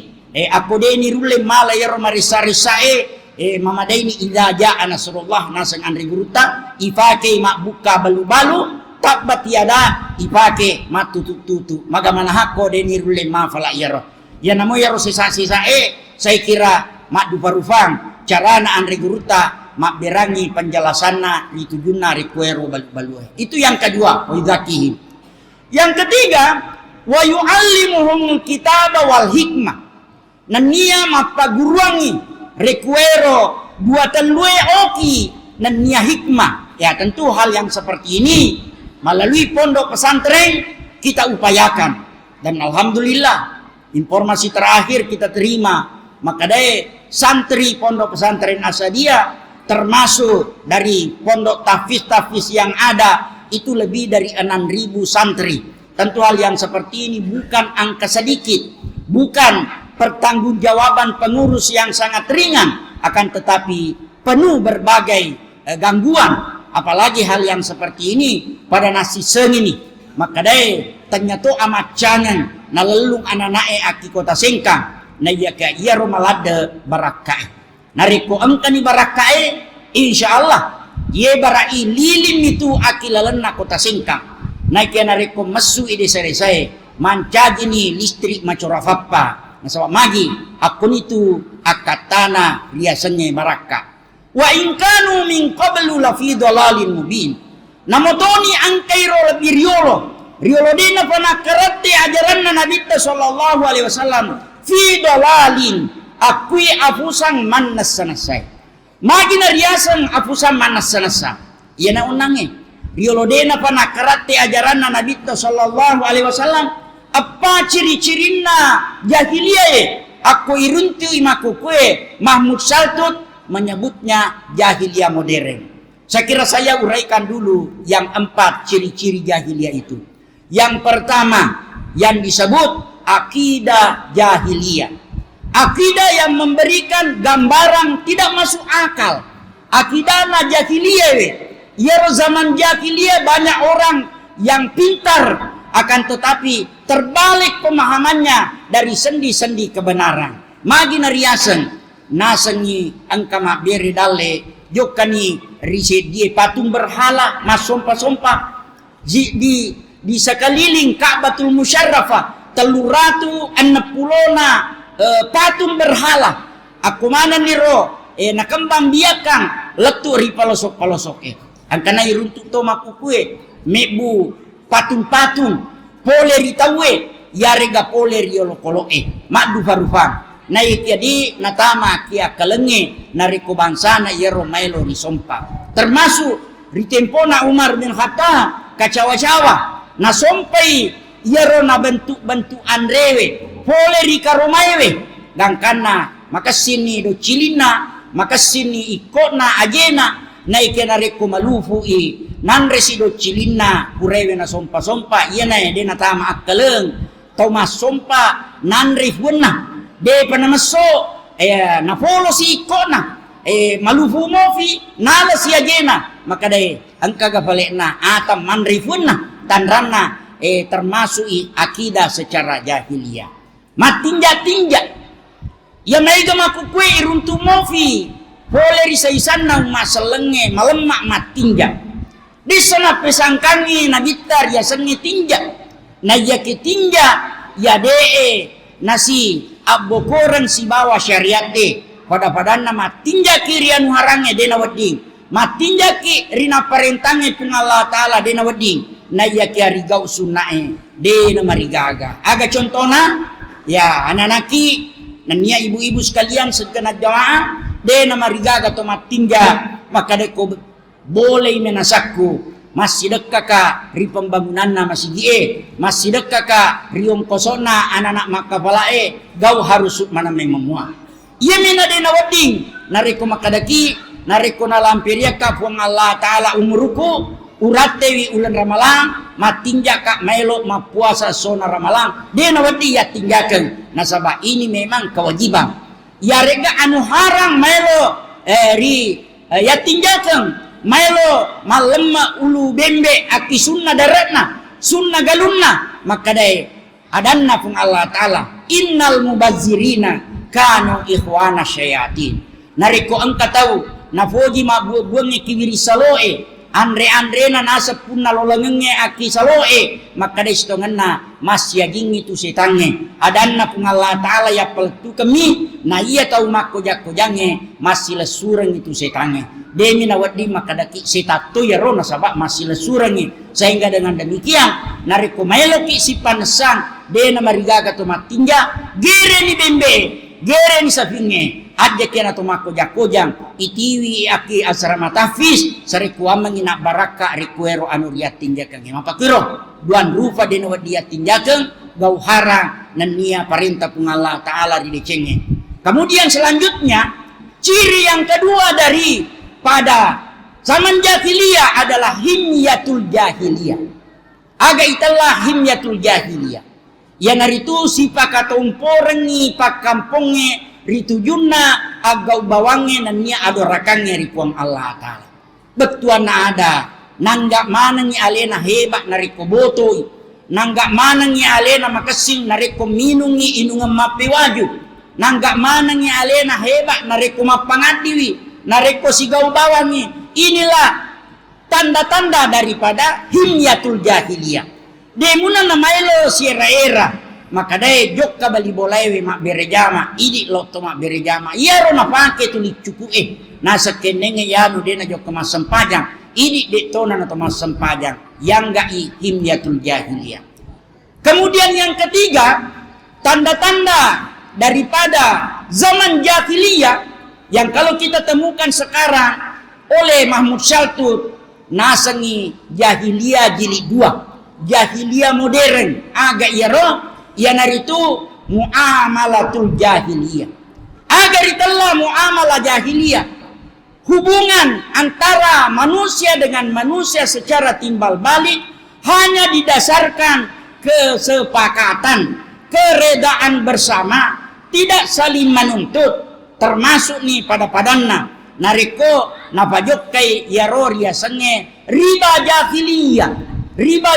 aku deni rule mala yaro marisa-risae mamadaini idza jaa nasrullah nasang andri guruta ifake mak buka balu-balu tabat tiada ipake matutu magamana hako deni rule ma fala yaro ya namo yaro sisa-sisae saya kira mak duparufang carana andri guruta mak berangi penjelasanna ditujunna requero balu-balu itu yang kedua wa zakihim yang ketiga wa yu'allimuhum kitaba wal hikmah nania mapaguruangi requero buatan lue oki nania hikmah ya tentu hal yang seperti ini melalui pondok pesantren kita upayakan dan alhamdulillah informasi terakhir kita terima maka dari santri pondok pesantren Asadia termasuk dari pondok tahfiz yang ada itu lebih dari 6.000 santri. Tentu hal yang seperti ini bukan angka sedikit, bukan pertanggungjawaban pengurus yang sangat ringan, akan tetapi penuh berbagai gangguan. Apalagi hal yang seperti ini pada nasi seng ini, maka dai ternyata amat jangan nalelung ananae aki kota sengkang na iya ka iya romalade barakae nariko angkani barakae insyaallah ye barai lilim itu aki lalena kota sengkang na kia nariko mesu ide sare-sare mancajini listrik macorafappa nasawa magi akun itu akatana riasannya baraka. Wa in kanu min qablu la fi dhalalin mubin. Namotoni angkairo lebih riolo dina panakarate ajaranna Nabi sallallahu alaihi wasallam fi dhalalin akui afusang mannas sanasai. Magina riasan afusang mannas sanasa. Yana unange riolo dina panakarate ajaranna Nabi sallallahu alaihi wasallam apa ciri-cirinna jahiliyah aku iruntu imaku kue Mahmud Saltut menyebutnya jahiliyah modern. Saya kira saya uraikan dulu yang 4 ciri-ciri jahiliyah itu. Yang pertama yang disebut akidah jahiliyah. Akidah yang memberikan gambaran tidak masuk akal. Akidahna jahiliyah. Ya zaman jahiliyah banyak orang yang pintar akan tetapi terbalik pemahamannya dari sendi-sendi kebenaran. Magi nariasen nasengi angka makberi dalle jokani riset dia patung berhala mas sompa-sompa di sekeliling Ka'batul Musyarrafah teluratu annapulona patung berhala aku mana niro nakembang biakang letu ri palosok-palosok angkana iruntuk to makukue mebu patung-patung pole ritawe yarega pole riolo-kolo madu farufang naik jadi natama kia kalenge nariko bangsa na yero mailo ni sompa termasuk ritempona Umar bin Khattab kacawa-cawa na sompai yaro na bentuk-bentukan rewe pole rika romaewe gangkana maka sini do cilina maka sini ikona ajena na ikena reko malufu nan resido cilina kurewe na sompa-sompa iya na de na tama akkaleng tau mas sompa nan rifuna de panamaso na polo si ikona malufu mofi nala si ajena maka dai angka gapale na atam manrifun na tanrana termasuk akidah secara jahiliyah matinja-tinja ya mega makukwe iruntu mofi boleh risaisan na maselenge malemak matinja di sana pesangkangi na bitar ya sengi tinja na ya ketinja ya dee nasi abokoran si bawa syariat de pada nama tinja kiri anu harange dena weding matinja ki rina parentange pun Allah Ta'ala dena weding na ya ki arigau sunae dena marigaga aga contohna ya ananaki nania ibu-ibu sekalian segenap jamaah dena marigaga to matinja maka deko boleh menasakku masih dekat ka ri pembangunanna masih gie masih dekat ka riom kosona anak-anak makapalae gau harus mana memua iya mina dena wading nariko makadaki nariko na lampiria ka puang Allah Ta'ala umuruku uratewi ulan ramalang matinja ka melo mapuasa sona ramalang dena wadi ya tinggakan nasabah ini memang kewajiban ya rega anu harang melo ya tinggakan melo malemma ulu bembe aki sunna daratna sunna galunna maka dai adanna pun Allah Ta'ala innal mubazzirina kanu ikhwana syayatin nariko angka tahu nafoji mabuangi kibiri saloe andre na nasa punna lolengenge aki saloe maka dai stonganna mas yaging itu setange adanna pun Allah Ta'ala ya peltu kami na iya tahu makko-jange masih lesureng itu setange demi nawadi makadaki setatu ya rona sabak masih lesurangi sehingga dengan demikian nariko meloki si panesang dena marigaga to matinja gere ni bembe gere ni safinge aja kena to mako jakojang itiwi aki asrama tahfiz sariku amangina baraka rikuero anu ria tinja kang mapakiro duan rupa dena wadi tinja kang gau harang nania perintah pun Allah Ta'ala di decenge kemudian selanjutnya ciri yang kedua dari pada zaman jahiliyah adalah himyatul jahiliyah. Aga itulah himyatul jahiliyah. Yang itu sifat katomporengi pak kamponge ritujunna agau bawange nania adorakange ripuang Allah Ta'ala. Betuana ada nanggak manangi alena hebat nariko botoi nanggak manangi alena makasing nariko minungi inungan mapiwaju nanggak manangi alena hebat nariko mapangadiwi nareko sigau bawangi inilah tanda-tanda daripada himyatul jahiliyah demuna namailo siera-era maka dai jok ka bali bolaiwe mak berejama idi loto mak berejama iya ro na pake tuli cuku nasa kenenge yanu dena jok kemas sempajang idi de tona na tomas sempajang yang ga himyatul jahiliyah kemudian yang ketiga tanda-tanda daripada zaman jahiliyah yang kalau kita temukan sekarang oleh Mahmud Syaltut nasangi jahiliyah jilid 2 jahiliyah modern agak yaro yanaritu muamalatul jahiliyah agar itulah muamalah jahiliyah hubungan antara manusia dengan manusia secara timbal balik hanya didasarkan kesepakatan keredaan bersama tidak saling menuntut termasuk nih pada padanna nariko napajok kai yaror ya senge riba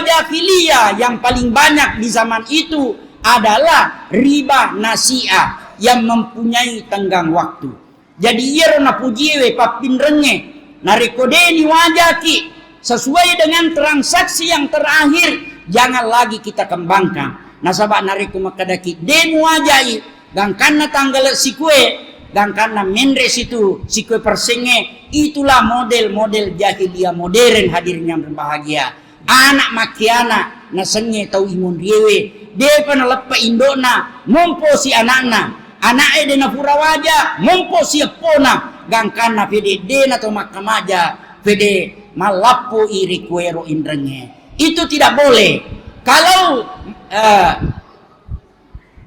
jahiliyah yang paling banyak di zaman itu adalah riba nasiah yang mempunyai tenggang waktu jadi yero napujiwe papinrenge nariko deni wajaki sesuai dengan transaksi yang terakhir jangan lagi kita kembangkan nasabak nariko makadaki deni wajai dan karena tanggal sikue dan karena menres itu sikwe persenge itulah model-model jahiliyah modern hadirnya berbahagia anak makiana nasenge tau imun riewe depa na lepa indona mompo si anakna anake dena pura waja mompo si pona gangkana pede dena to makamaja pede malapo iri kuero indrenge Itu tidak boleh. Kalau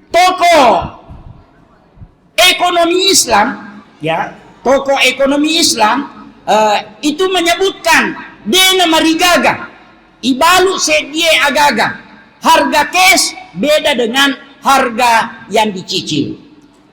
tokoh ekonomi Islam, ya, tokoh ekonomi Islam itu menyebutkan dena marigaga, ibalu sedie agaga, harga cash beda dengan harga yang dicicil.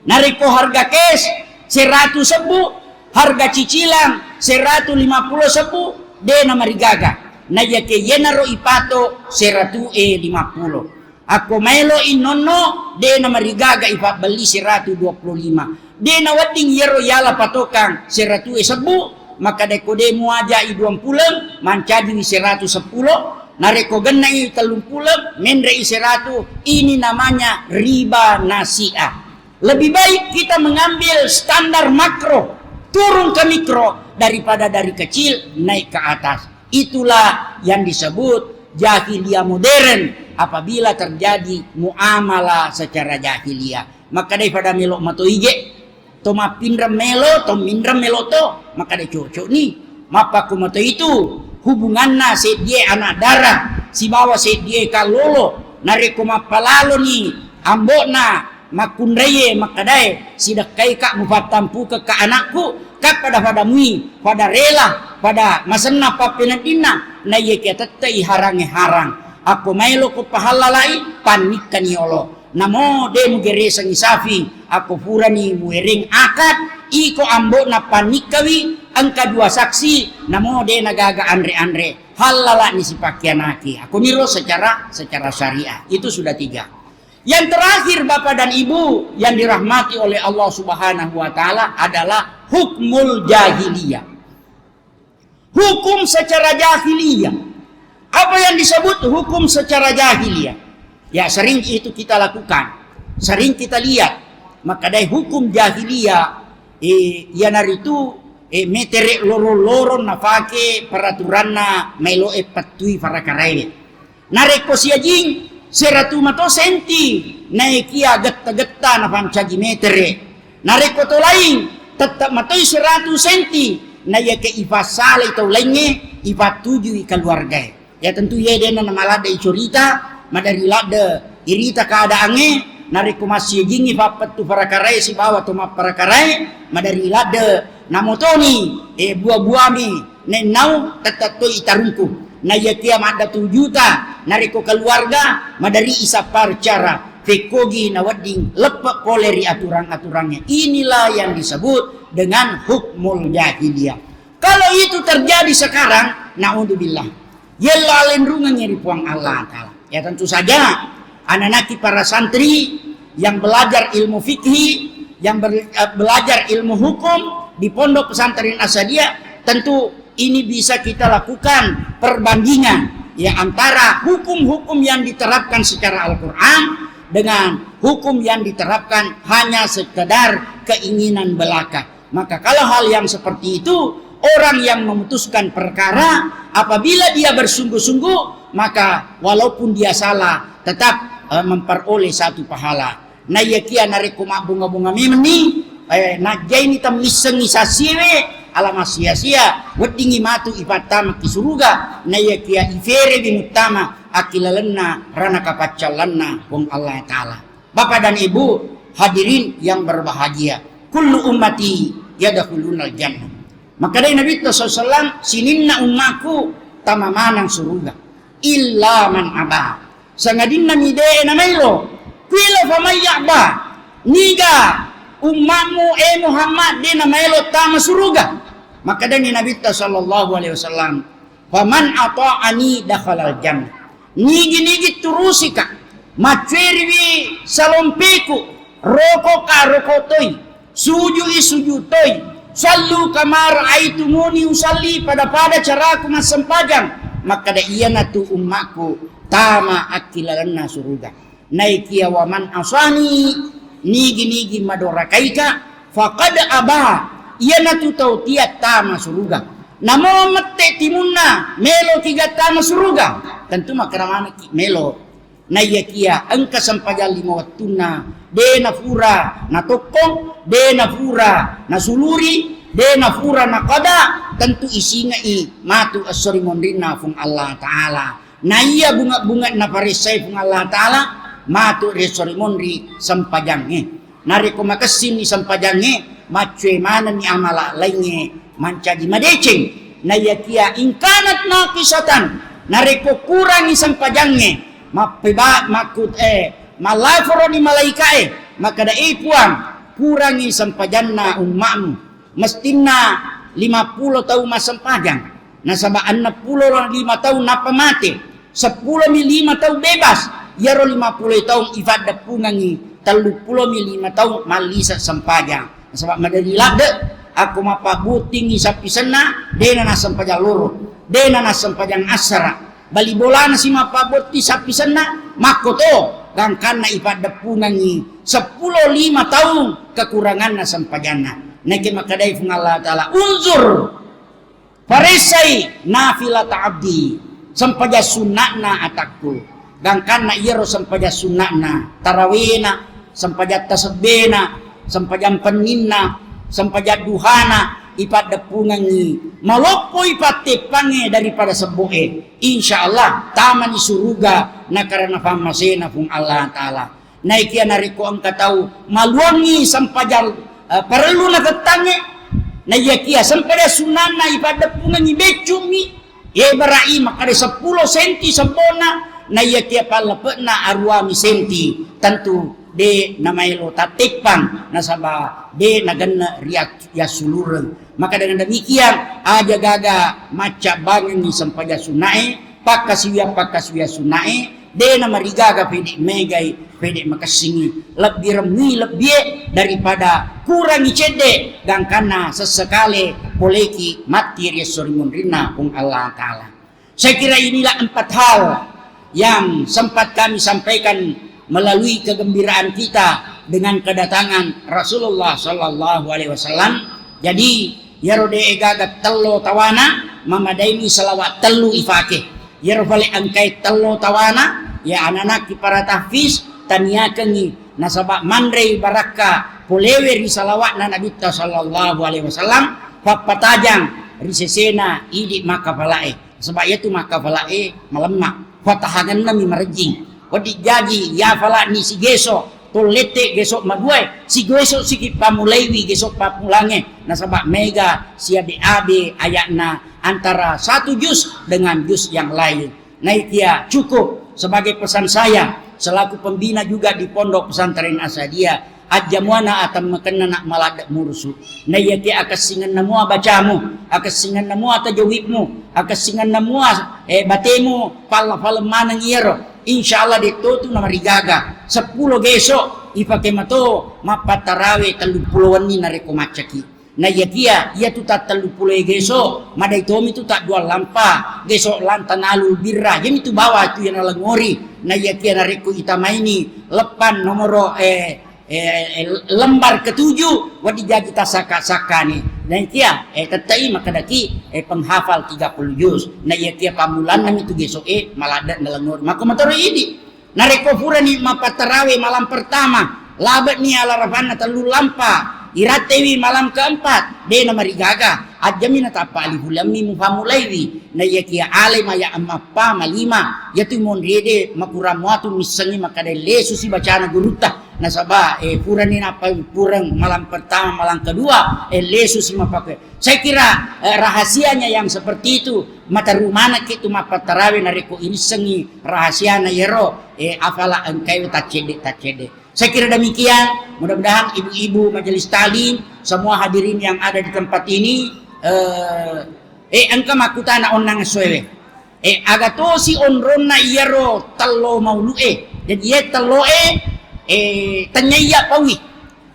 Nariko harga cash 100 sebu, harga cicilan 150 sebu, dena marigaga. Na yake yenaro ipato 150. Ako mailo inono dena marigaga ipa beli 125. Dena wading yero yala patokang 100 sebu, maka deko demo aja i 20 mancadi 110. Nareko genai 30 mendre i 100. Ini namanya riba nasiah. Lebih baik kita mengambil standar makro, turun ke mikro, daripada dari kecil naik ke atas. Itulah yang disebut jahiliyah modern, apabila terjadi muamalah secara jahiliyah. Maka daripada melok mato ige, to mapindram melo, to mindram melo to, maka de cocok nih. Mapa ku mato itu hubunganna se dia anak darah, si bawa se dia kalolo, nareko mapalalo nih, ambona makunreye makadai sidak kai kak mufatampu ke anakku kak pada mui pada rela pada masenna papenadina na yeke tetai harange harang aku mailo ko pahalalai panikkan yolo namo de mugere sangisafi aku purani muering akad iko ambo na panikawi angka dua saksi namo de nagaga andre halala ni si pakianaki aku niro secara syariah. Itu sudah 3. Yang terakhir Bapak dan Ibu yang dirahmati oleh Allah Subhanahu wa taala adalah hukmul jahiliyah. Hukum secara jahiliyah. Apa yang disebut hukum secara jahiliyah? Ya sering itu kita lakukan. Sering kita lihat. Maka dari hukum jahiliyah yanar itu metere loro-loro nafake peraturanna melo patui para karai. Nareko siajing 100 senti naikia getta na pancagi metere. Nareko to lain tetap matoi 100 senti naike ipasale to lainnya ipatuju keluarga. Ya tentu ye dena namalada icorita madari lada irita keadaannya nareko masih jingi papatu para karai si bawa to para karai madari lada namotoni buah-buami nenau tetap to itarungku. Na yakia mada 2 juta nariko keluarga madari isapar cara fekogi na wading lepak koleri aturan-aturannya. Inilah yang disebut dengan hukmul jahiliyah. Kalau itu terjadi sekarang, naudzubillah, yalla lendrungan nyeri puang Allah taala. Ya tentu saja anak-anak para santri yang belajar ilmu fikih, yang belajar ilmu hukum di pondok pesantren Asadiyah, tentu ini bisa kita lakukan perbandingan ya antara hukum-hukum yang diterapkan secara Al-Quran dengan hukum yang diterapkan hanya sekedar keinginan belaka. Maka kalau hal yang seperti itu, orang yang memutuskan perkara apabila dia bersungguh-sungguh, maka walaupun dia salah tetap memperoleh satu pahala. Na yakia nareko mak bunga-bunga mimni najaini tamisengi sasiwe alama sia-sia wedingi matu ifatama kisuruga na yakia ifere bimutama akilalenna rana kapaccalanna wong Allah taala. Bapak dan Ibu hadirin yang berbahagia, kullu ummati yadkhulunal jannah. Maka dari Nabi SAW sininna ummaku tamamanang suruga illa man aba sangadinna midee na maylo kuila famayaba niga ummamu Muhammad dina maylo tama suruga. Maka dari Nabi sallallahu alaihi wasallam, "Faman ata'ani dakhalal jannah." Nigi turusika, maceriwi salompeku, rokotoi, sujudoi, sallu kama ra'aitumuni usalli, pada caraku masempajang. Maka da iya natu ummaku tama akilalanna suruga. Naikia waman asani nigi madorakaika faqad abah. Ia natu tau tiat tama suruga. Namo mette timunna melo 3 tama suruga. Tentu makaramana melo. Na iya kia angka sampagal 5 wattuna de na fura na tokong, de na fura na suluri, de na fura na kada. Tentu isinga i matu asori mondrina fung Allah taala. na iya bunga-bunga na parisay pung Allah Ta'ala matu resorimon ri sampajange nariko makasin ni sampajange macwe mana ni amala lainge mancaji madeceng na iya kia ingkanat na kisatan nariko kurang ni sampajange mapiba makut malaforo ni malaikae maka dai puang kurangi sampajanna ummamu mestina 50 tahun masampajang nasabaan na 15 tahun na pamati 10 tahun bebas yaro 50 tahun ifada pungangi 35 tahun malisa sampajang nasabak madali lade aku mapabuting isapisana dena na sampajang loro dena na sampajang asara bali bola na si mapabuti sapisana makoto gangkan na ifada pungangi 15 tahun kekurangan na sampajana nake makadai fung Allah Ta'ala unzur farisai nafilata abdi sampaja sunnahna atakku gangkan na iyaro sampaja sunnahna tarawihna sampaja tasbihna sampaja peninna sampaja duhana ipada pungangi malopo ipate pange daripada seboe insyaallah taman di surga na karena pamasena fung Allah Ta'ala naikia nariko ang katau maluangi sampaja perlu na ketange na yakia sampaja sunana ipada pungangi becumi barai makade 10 senti sempona na yakia palapena arwami senti tentu de namailo tatipang nasaba de naganna riak ya sulureng maka dengan demikian aja gaga maca bangen ni sampaja sunae pakasiya sunae de na marigaga pede megai pede makasingi lebih remi lebih daripada kurangi cede gangkana sesekali poleki mati resorimun rina pung Allah Ta'ala. Saya kira inilah 4 hal yang sempat kami sampaikan melalui kegembiraan kita dengan kedatangan Rasulullah Sallallahu Alaihi Wasallam. Jadi yarode gaga tello tawana mamadaini salawat tellu ifake yarfale angkai tello tawana ya anak para tahfiz taniakengi nasabak mandrei baraka polewe risalawat na Nabi sallallahu alaihi wasallam papatajang risesena idi makafalae sebab itu makafalae melemak fatahagan nami marjing wadi jaji ya fala ni si geso tolete gesok maduai si gesok si pamulaiwi gesok papulange nasabak mega sia abe ayatna antara 1 juz dengan juz yang lain naikia cukup sebagai pesan saya selaku pembina juga di pondok pesantren Asadiyah ajamuana atam makana nak maladak mursu na yati akasingan namu bacamu akasingan namu tajawidmu akasingan namu batemu pala manang iyero insyaallah ditutu na marigaga 10 gesok ipake mato mapatarawe 30 ni nareko macaki na yatia ia tu tak 30 gesok madai tomi tu tak 2 lampa gesok lantan alu birra jadi tu bawa tu yang langori na yatia nareko itamaini lepan nomor lembar ke-7 wadi jadi tasaka-saka ni dan kia tetai makadaki penghafal 30 juz na yatia pamulan nami tu gesok maladat na langori maka matoro ini nareko pura ni mapatarawe malam pertama labat ni ala rafana 3 lampa iratewi malam keempat de na marigaga ajamina tapa alifulami mufamulaiwi na yakia ale maya amapa malima yatu mondrede makuramuatu misangi makade lesu si bacana guruta nasaba purani napa purang malam pertama malam kedua lesu si mapake saya kira rahasianya yang seperti itu mata rumana kitu mapatarawe nareko irisengi rahasiana yero afala engkai tacede saya kira demikian mudah-mudahan ibu-ibu majelis talim semua hadirin yang ada di tempat ini engka makutana onnang suwe agatosi onronna iyaro tallo maulue dan ia tallo tanyaya pawi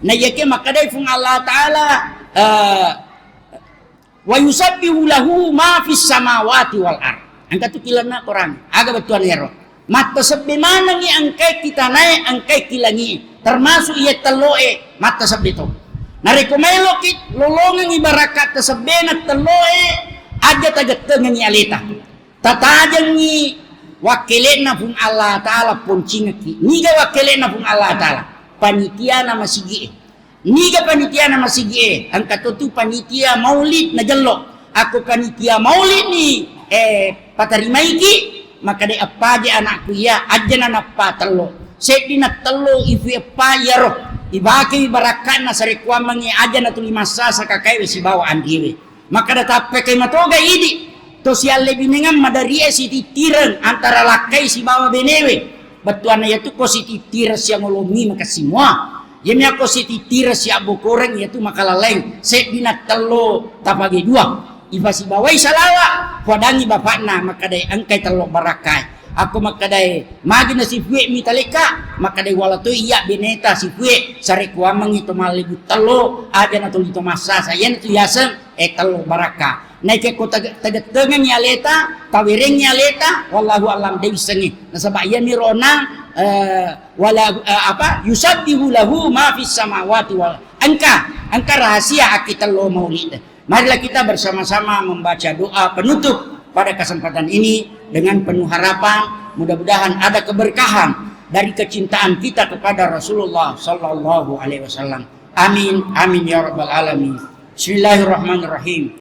na yake makadai fung Allah Ta'ala wa yusabbihu lahu ma fis samawati wal ard angka tu kilana Quran aga betuan yaro mata sabbe mana ni angkai kita naik angkai kilangi termasuk ia teloe mata sabbe to narekomelo kit lolongan ibarakat sabbe na teloe aja tagateng ni alita tatajang ni wakilena pun Allah Ta'ala pun cingaki niga wakilena pun Allah Ta'ala panitia na masigi niga panitia na masigi angka tu panitia maulid na jello aku panitia maulid ni patarimaiki maka de apa je anakku ya aja apa telo sedina telo ifu apa ya roh ibaki barakana sare kuamangi aja na tuli masasa kakai si bawa andiwe maka da tape kay matoga idi to si alle binengam madari si titiran antara lakai si bawa benewe batuana yaitu positi tiras yang ngolomi maka semua yemi ako si titiras si abu koreng yaitu makalaleng sedina telo tapagi dua iba si bawai salawa wadangi bapakna maka day angkay telo barakai ako makadai magi na si fue mitaleka makadai walato iya beneta si fue sare kuamang ito malibu telo aja na tulito masasa yan ito yasan telo baraka naik ko tagatengan niya leta tawireng niya leta wallahu alam day sangi nasabayan ni rona wala apa yusabbihu lahu ma fis samawati wal angka rahasia kita lo maulid. Marilah kita bersama-sama membaca doa penutup pada kesempatan ini dengan penuh harapan mudah-mudahan ada keberkahan dari kecintaan kita kepada Rasulullah sallallahu alaihi wasallam. Amin amin ya rabbal alamin. Bismillahirrahmanirrahim.